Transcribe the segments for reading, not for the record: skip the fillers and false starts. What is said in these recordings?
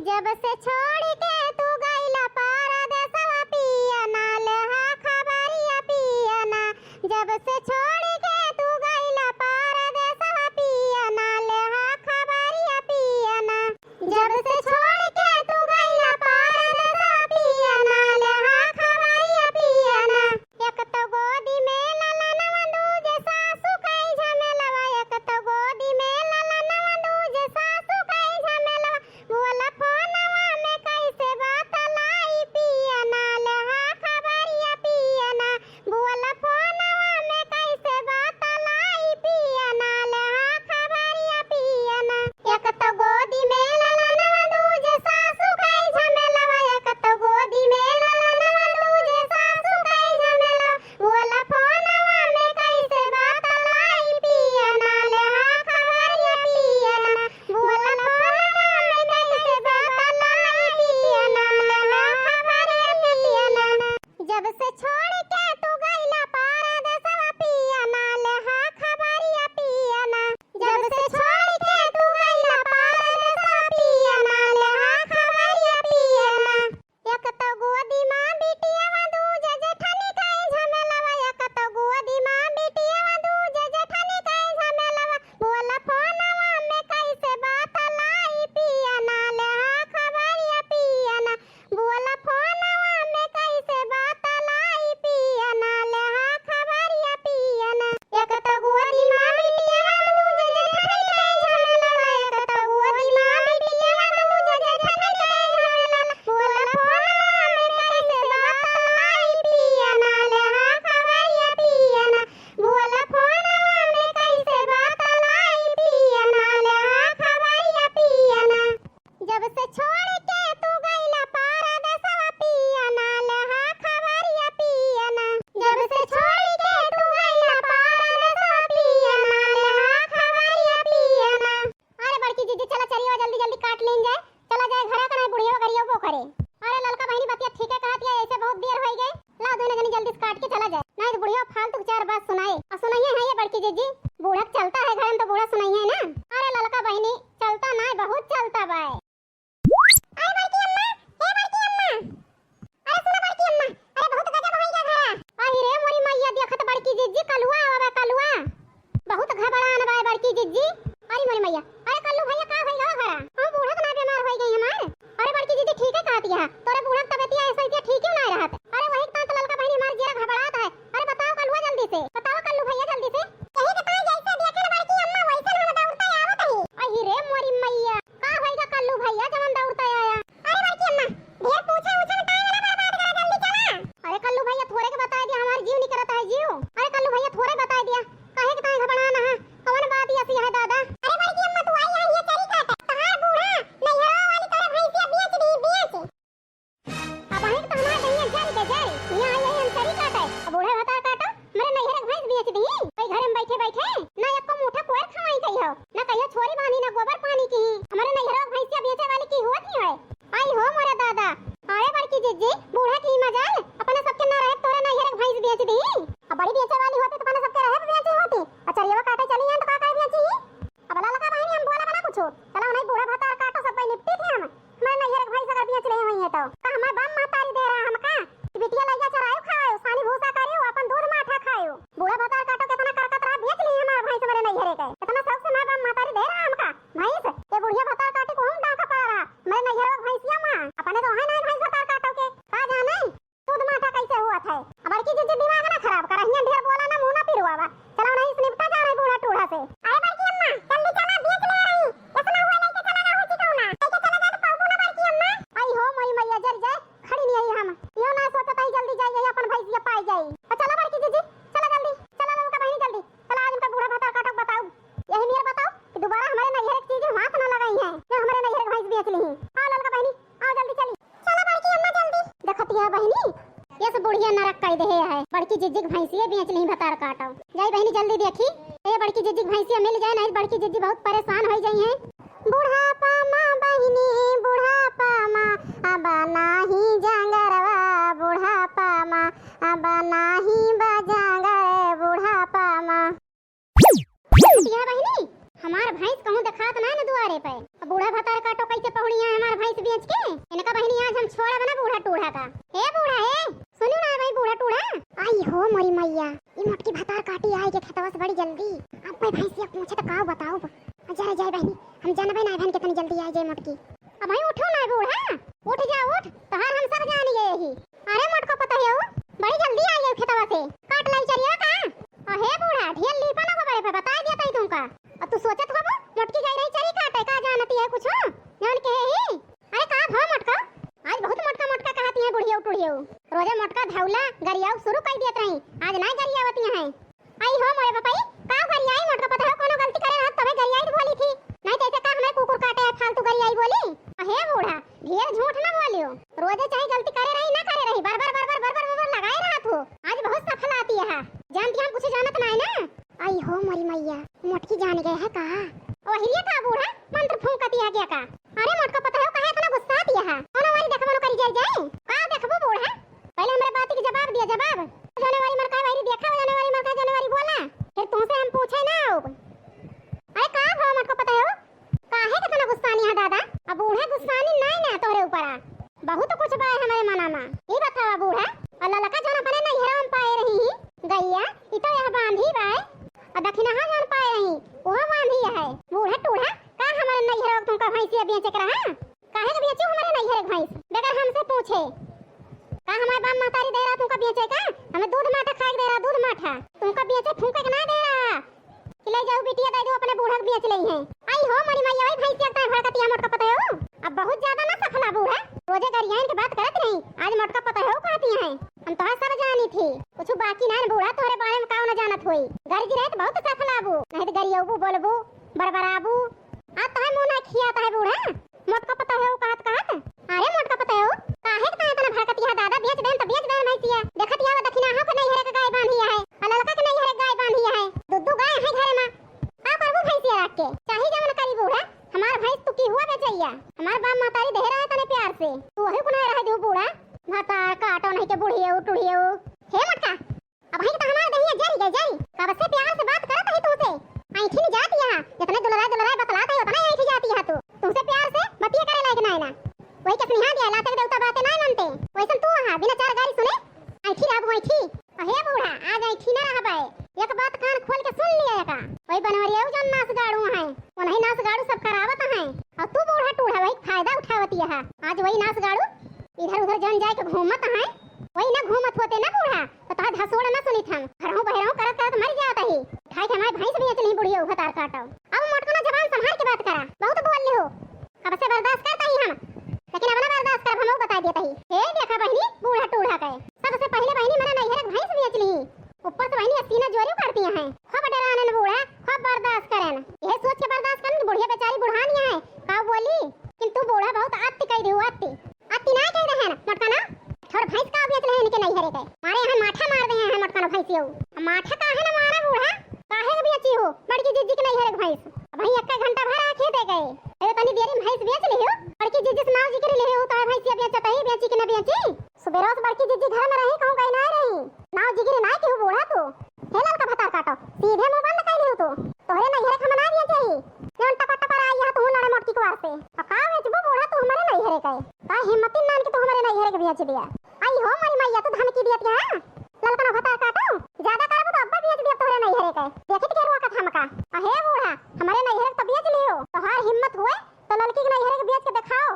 जब से छोड़ के तू गइला परदेसवा पिया ना लेहा खबरिया पिया ना। जब से छोड़ के तू गइला परदेसवा पिया ना लेहा खबरिया पिया ना। जब से छोड़ के तू गइला परदेसवा पिया ना लेहा खबरिया पिया ना। एक तो गोदी में ललनवा दूजे सासू कई झमेलवा। एक तो गोदी में ललनवा दूजे सासू कई झमेलवा। बोला फोनवा में कैसे बतलाई पिया ना लेहा खबरिया पिया ना। बोला फोनवा में कैसे बतलाई पिया ना लेहा खबरिया पिया ना। एक तो गोदी में ललनवा दूजे सासू कई झमेलवा। एक तो गोदी में ललनवा दूजे सासू कई झमेलवा। बोला फोनवा में कैसे बतलाई पिया ना लेहा खबरिया पिया ना। बोला फोनवा में कैसे बतलाई पिया ना लेहा खबरिया पिया ना। जब से छोड़ के तू गइला परदेसवा पिया ना लेहा खबरिया पिया ना। जब से छोड़ के तू गइला परदेसवा पिया ना लेहा खबरिया पिया ना। एक तो गोदी मां बिटियावा दूजे जेठनी कई झमेलवा। एक तो गोदी मां बिटियावा दूजे जेठनी कई झमेलवा। बोला फोनवा में कैसे बतलाई पिया ना लेहा खबरिया पिया ना। बोला फोनवा में कैसे बतलाई पिया ना लेहा खबरिया पिया ना। एक तो गोदी मां बिटियावा दूजे जेठनी कई झमेलवा। एक तो गोदी मां बिटियावा दूजे जेठनी कई झमेलवा। बोला फोनवा में कैसे बतलाई पिया ना लेहा खबरिया पिया ना। बोला फोनवा में कैसे बतलाई पिया ना लेहा खबरिया पिया ना। जब से छोड़ के तू गइला परदेसवा पिया ना लेहा खबरिया पिया ना। जब से छोड़ के तू गइला परदेसवा पिया ना लेहा खबरिया पिया ना। अरे बड़की दीदी चला चलियो जल्दी जल्दी काट लें जाए। चला जाए घरे का नहीं बुढ़ियो करियो वो करे। अरे ललका बहनी बतिया ठीक है कहती है ऐसे बहुत देर हो गई। ला दोनों जनी जल्दी से काट के चला जाए नहीं तो बुढ़ियो फालतू चार बात सुनाए। और सुनाइए है ये बड़की जीजी बूढ़ा चलता है घर में तो बूढ़ा सुनाइए ना। अरे ललका बहनी चलता ना बहुत चलता बाय। अरे बड़की अम्मा हे बड़की अम्मा अरे सुनो बड़की अम्मा अरे बहुत गजब होई जा घरा। आई रे मोरी मैया देखत बड़की जीजी कलुआ आवा कलुआ बहुत घबरान बाय बड़की जीजी। अरे मोरी मैया अरे कल्लू भैया का होई गवा घरा। हम बूढ़ा तो ना बीमार होई गई हमार। अरे बड़की जीजी ठीक है कहती है तोरे बूढ़ा तबियत ऐसे ही ठीक क्यों ना रहत। अरे वही तो ललका बहनी हमार जीरा घबरात है। अरे बताओ कलुआ जल्दी से बताओ कल्लू भैया जल्दी से कहीं के पास जैसे देखन बड़की अम्मा वैसे हम दौड़ता आवत ही। आई रे मोरी मैया का होई गा कल्लू भैया जवन दौड़ता आया। अरे बड़की अम्मा ढेर पूछे उछे टाइम ना बर्बाद करा जल्दी चला। अरे कल्लू भैया थोड़े के बता दिया हमार जीव नहीं करता है जीव। अरे कल्लू भैया थोड़े बता दिया काहे के ताई घबराना है कौन बात ऐसी है दादा। अरे बड़की अम्मा तू आई है ये चली काट तहार बूढ़ा नैहरा वाली तोरे भैंसिया बेच दी बेच। अब आई तो हमार दैया जारी के जारी यहां आई हम चली काटे। अब बूढ़ा बता काटो मेरे नैहरा के भैंस बेच दी भाई घर में बैठे बैठे ना एको मुठा कोर खवाई कहियो ना कहियो छोरी बांधी ना गोबर पानी की। हमारे नैहरा के भैंसिया बेचे वाली की होत ही है। आई हो मोरे दादा। अरे बड़की जीजी बूढ़ा की मजाल अपने सबके ना रहे तोरे नैहरा के भैंस बेच दी। अब बड़ी बेचे वाली होती तो अपने सबके रहे बेचे होती। अच्छा ये काटे चली हैं तो का काय बेची। अब ललका बहनी हम बोला बना कुछ चलो नहीं बूढ़ा भतार काटो सब पहले निपटी थे हम। हमारे नैहरा के भैंस अगर बेच रहे हुई है तो का हमार बाप महतारी दे रहा हम का बिटिया लइका चरायो खायो सानी भूसा करियो अपन दूध माठा खायो। बूढ़ा भतार काटो कितना करकत रहा बेच ली हमार भैंस मेरे नैहरे के कितना शौक से हमार बाप महतारी दे रहा हम का भैंस ये बुढ़िया भतार काटे को हम डाका पड़ रहा मेरे नैहरा के भैंसिया मां अपने तो है ना भैंस भतार काटो के का जाने दूध माठा कैसे हुआ था। अब बड़की जीजी दिमाग ना खराब कर रही ढेर बोला ना मुंह ना पिरवावा। चलो नहीं स्निपटा जा रही बूढ़ा टूढ़ा से। अरे बड़की अम्मा जल्दी चला बेच ले रही इतना हुआ नहीं के चला ना होती कौना ऐसे चला जा तो पाऊ ना बड़की अम्मा। आई हो मोरी मैया जर जाए खड़ी नहीं आई हम यो ना सोचता ही जल्दी जाइए अपन भैंसिया पाई जाई। चला बड़की जीजी चला जल्दी चला ललका बहनी जल्दी चला आज उनका बूढ़ा भतार काटो बताओ यही मेरे बताओ कि दोबारा हमारे नैहरे की चीजें हाथ ना लगाई हैं जो हमारे नैहरे के भैंस बेच ली हैं। आओ ललका बहनी आओ जल्दी चली चला बड़की अम्मा जल्दी देखती है बहनी ये सब बुढ़िया नरक कर दे है। बड़की जीजी भैंसिया बेच ली भतार काटो जाई बहनी जल्दी देखी ये बड़की जीजी भैंसिया मिल जाए नहीं बड़की जीजी बहुत परेशान हो गई है। बुढ़ापा मां बहनी बुढ़ापा मां अब नाही जंगरवा बुढ़ापा मां अब नाही बजंगर बुढ़ापा मां। बहनी हमार भैंस कहूं दिखात ना न दुआरे पे बूढ़ा भतार काटो कैसे पहुड़िया हमार भैंस भैंस बेच के इनका बहनी आज हम छोड़ा बना बूढ़ा टूढ़ा का। हे बूढ़ा हे सुनो ना भाई बूढ़ा टूढ़ा। आई हो मोरी मैया ई मोटकी भतार काटी आए के खेतवा से बड़ी जल्दी। अब भाई भैंसिया पूछे तो का बताओ। जरा जाए बहनी हम जानबे ना बहन कितनी जल्दी आई जाए मोटकी। अब भाई उठो ना बूढ़ा उठ जा उठ तोहार हम सब जान गए ही। अरे मोटको पता है बड़ी जल्दी आई है खेतवा से काट लाई चरिया का। हे बूढ़ा ढेर लीपा ना बड़े पे बता दिया तई तुमका। अब तू सोचत होबो मोटकी गई रही चरी काटे का जानती है कुछ जान के ही। अरे का भो मोटका आज बहुत मोटका मोटका कहती है बुढ़िया टुढ़िया। रोजे मोटका धौला गरियाऊ शुरू कर दियत रही आज ना गरियावती है। आई हो मोरे बपाई का गरियाई मोटका पता है कोनो गलती करे रहत तबे गरियाई बोली थी नहीं तो ऐसे का हमें कुकुर काटे है फालतू गरियाई बोली। हे बूढ़ा ढेर झूठ ना बोलियो रोजे चाहे गलती करे रही ना करे रही बार बार लगाए रहा तू आज बहुत सफल आती है जानती हम कुछ जानत ना है ना। आई हो मोरी मैया मोटकी जान गए है का ओ हिरिया का बूढ़ा मंत्र फूंकती है क्या का। अरे मोटका पता है काहे इतना गुस्सा आती है कोनो वाली देखबो करी जाए का देखबो बूढ़ा पहले हमारे बात की जवाब दिया जवाब जाने वाली मरका वाली देखा जाने वाली मरका जाने वाली बोला फिर तुमसे हम पूछे ना। अरे का भो मोटको पता है काहे कितना गुस्सानी है दादा। अब बूढ़ा गुस्सानी नहीं ना तोरे ऊपर बहुत कुछ बा हमारे मना में ई बतावा बूढ़ा अल्लाह लका जोन अपने नहीं हेराम पाए रही गैया ई तो यह बांधी बा और दक्षिणा जोन पाए रही वो बांधी है। बूढ़ा टूढ़ा का हमारे नहीं हेराव तुमका भैंसिया बेचे कर हां काहे के बेचू हमारे नहीं हेरे भैंस बेगर हमसे पूछे का हमारे बाप महतारी दे रहा तुमका बेचे का हमें दूध माठा खाए दे रहा दूध माठा तुमका बेचे फूंके के ना दे रहा कि ले जाओ बिटिया दे दो अपने बूढ़ा बेच लई है। आई हो मरी मैया भाई भैंसिया का भड़कतिया मोटका पता है अब बहुत ज्यादा ना सफला बूढ़ा रोजे गरियान की बात करत नहीं आज मोटका पता है कहती है हम तो सब जानी थी कुछ बाकी ना बूढ़ा तोरे बारे में काऊ ना जानत होई गरज रहे तो बहुत सफलाबू नहीं तो गरियाबू बोलबू बरबराबू आ तो मुंह ना खियाता है बूढ़ा मोटका पता है कहत कहत। अरे मोटका पता है काहे के तना भड़कती है दादा बेच देन तो बेच देन भैंसिया देखत या दक्षिणा हो के नहीं हेरे के गाय बांधी है अललका के नहीं हेरे गाय बांधी है दुद्दू गाय है घरे में का करबू भैंसिया रख के चाहे जवन करी बूढ़ा हमार भैंस तू की हुआ बेचैया हमार बाप मातारी दे रहा तने प्यार से तू वही कुना रह दो बूढ़ा भाता काटो नहीं के बुढ़ियो टुढ़ियो। हे मटका अब भाई तो हमार दहिया जरी गई जरी कब से प्यार से बात करत है तुमसे ऐठी नहीं जाती है जितने दुलराय बतलाता है उतना ऐठी जाती है तू तुमसे प्यार से बतिया करे लायक ना वही के स्नेहा दिया लाते देवता बातें नहीं मानते वैसे तू हां बिना चार गाड़ी सुने ऐठी रहब ऐठी। हे बूढ़ा आज ऐठी ना रहबे एक बात कान खोल के सुन लिया का वही बनवरिया जो नास गाड़ू है वो नहीं नास गाड़ू सब करावत है और तू बूढ़ा टूढ़ा वही फायदा उठावती है आज वही नास गाड़ू इधर उधर जन जाए के घूमत है वही ना घूमत होते ना बूढ़ा तो तोहार धसोड़ ना सुनी थम घरों बहरों करत करत मर जाता ही खाए के हमारे भैंस बेच ली बुढ़िया भतार काटो। अब मोटको ना जबान संभाल के बात करा बहुत बोल ले हो अब से बर्दाश्त करता ही हम लेकिन अब ना बर्दाश्त कर हमो बता देता ही। हे देखा बहनी बूढ़ा टूढ़ा कहे सबसे पहले बहनी मेरा नहीं हेरे भैंस बेच ली ऊपर से बहनी सीना जोरी करती है खूब डराने न बूढ़ा खूब बर्दाश्त करन यह सोच के बर्दाश्त करन बुढ़िया बेचारी बुढ़ानी है का बोली किंतु बूढ़ा बहुत आत्ती कह दे आत्ती ना कह रहे हैं मटका ना थोड़ा भैंस का बेच रहे हैं इनके नहीं हेरे के मारे यहां माठा मार दे हैं मटका ना भैंसियो माठा काहे ना मारा बूढ़ा काहे के बेची हो बड़की जिज्जी के नहीं हेरे भैंस भाई एक घंटा भर आखे दे गए अरे तनी देरी में भैंस बेच ले हो बड़की जिज्जी से नाव जी के ले हो तो भैंसिया बेचता ही बेची के ना बेची सुबेरा से बड़की जिज्जी घर में रही कहूं कहीं ना रही नाव जी के ना के बूढ़ा तो हेलल का भता काटो सीधे मुंह बंद कर ले तो तोरे नहीं हेरे खमना दिया चाहिए जौन टपा टपा आई है तो लड़े मोटकी के वास्ते का बेचबो बूढ़ा तू हमारे नहीं हेरे कहे का हिम्मती नान के तो हमारे नहीं हेरे के बेच दिया। आई हो मरी मैया तू धमकी दियत है ललका ना भता काटो ज्यादा करबो तो अब्बा बेच दिया तोरे नहीं हेरे कहे देखत के रुआ का थमका। हे बूढ़ा हमारे नहीं हेरे तो बेच लियो तोहार हिम्मत हुए तो लड़की के नहीं हेरे के बेच के दिखाओ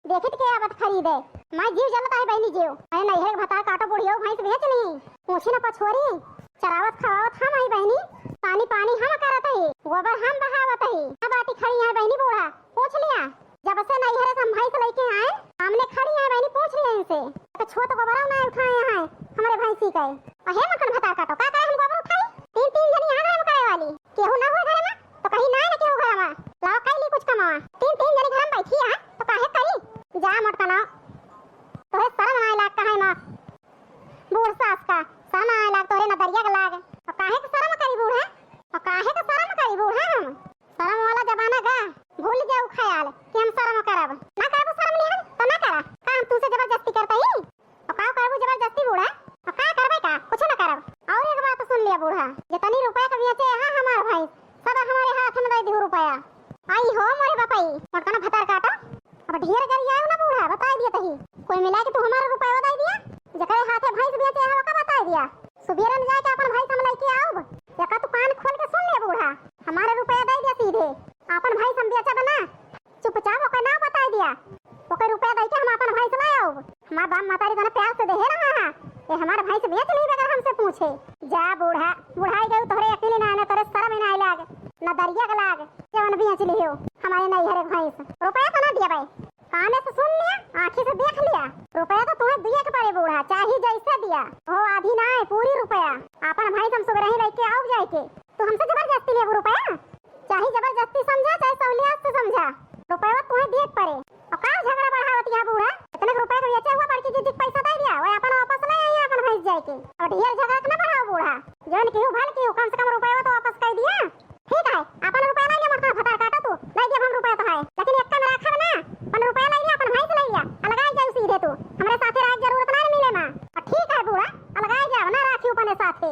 देखत के आवत खरीदे मैं जीव जलता है बहनी जीव अरे नहीं हेरे भता काटो बुढ़ियो भैंस बेच ली पूछी ना पछोरी चरावत खावत हम आई बहनी पानी पानी हम करत है गोबर हम बहावत है अब आती खड़ी है बहनी बूढ़ा पूछ लिया जब से नहीं हेरे हम भैंस लेके आए सामने खड़ी है बहनी पूछ लिया इनसे तो छोट गोबर ना उठाए हैं हमारे भैंसी का। हे मटन भता काटो का करे हम गोबर उठाई तीन जनी यहां घर में करे वाली केहू ना हो घर में तो कहीं ना ना केहू घर में लाओ कैली कुछ कमावा तीन जनी घर में बैठी है तो काहे करी जा मटका ना तोरे शर्म आए लाग काहे ना बूढ़ सास का शर्म आए लाग तोरे ना दरिया के लाग और काहे के शर्म करी बूढ़ा और काहे के शर्म करी बूढ़ा हम शर्म वाला जमाना गा भूल जाओ ख्याल कि हम शर्म करब ना करब शर्म नहीं हम तो ना करा का हम तुसे जबरदस्ती करता ही और का करबो जबरदस्ती बूढ़ा और का करबे का कुछ ना करब। और एक बात ढेर गरिया ना बूढ़ा बताई दिया तही कोई मिला के तू हमारा रुपया बताई दिया जकरे हाथे भैंस बेचे है ओका बताई दिया सुबेरे में जाके अपन भैंस हम लेके आओ एका तू कान खोल के सुन ले बूढ़ा हमारे रुपया दे दिया सीधे अपन भैंस हम बेचा बना चुपचाप ओका ना बताई दिया ओके रुपया दे के हम अपन भैंस ले आओ हमार बाप मातारी तना प्यार से देहे रहा है ये हमारा भैंस बेच नहीं बगैर हमसे पूछे जा बूढ़ा बुढ़ाई गई तोरे अकेले ना आने तोरे शर्म ना लाग ना दरिया का लाग जवन बेच लियो हमारे नहीं हरे भैंस रुपया तो ना दिया भाई काने से सुन लिया आंखी से देख लिया रुपया तो तुम्हें दिए के पड़े बूढ़ा चाहे जैसे दिया हो आधी ना है पूरी रुपया अपन भैंस हम सुबह ही लेके आओ जाए के तो हमसे जबरदस्ती ले रुपया चाहे जबरदस्ती समझा चाहे सहूलियत से समझा रुपया तुम्हें दिए पड़े और का झगड़ा बढ़ावत यहाँ बूढ़ा इतने रुपए को बेचा हुआ बड़की दीदी पैसा दे दिया वो अपन वापस ले आई अपन भैंस जाए के और ढेर झगड़ा ना बढ़ाओ बूढ़ा जौन केहू भल केहू कम से कम रुपया तो वापस कर दिया ठीक है अपन रुपया ले लिया मत फटार काटा तू ले दिया हम रुपया तो है लेकिन एक में रखा ना अपन रुपया ले लिया अपन भैंस ले लिया अलगाई जाओ सीधे तू हमरे साथे रह जरूरत ना मिले मां ठीक है बूढ़ा अलगाई जाओ ना राखी अपने साथे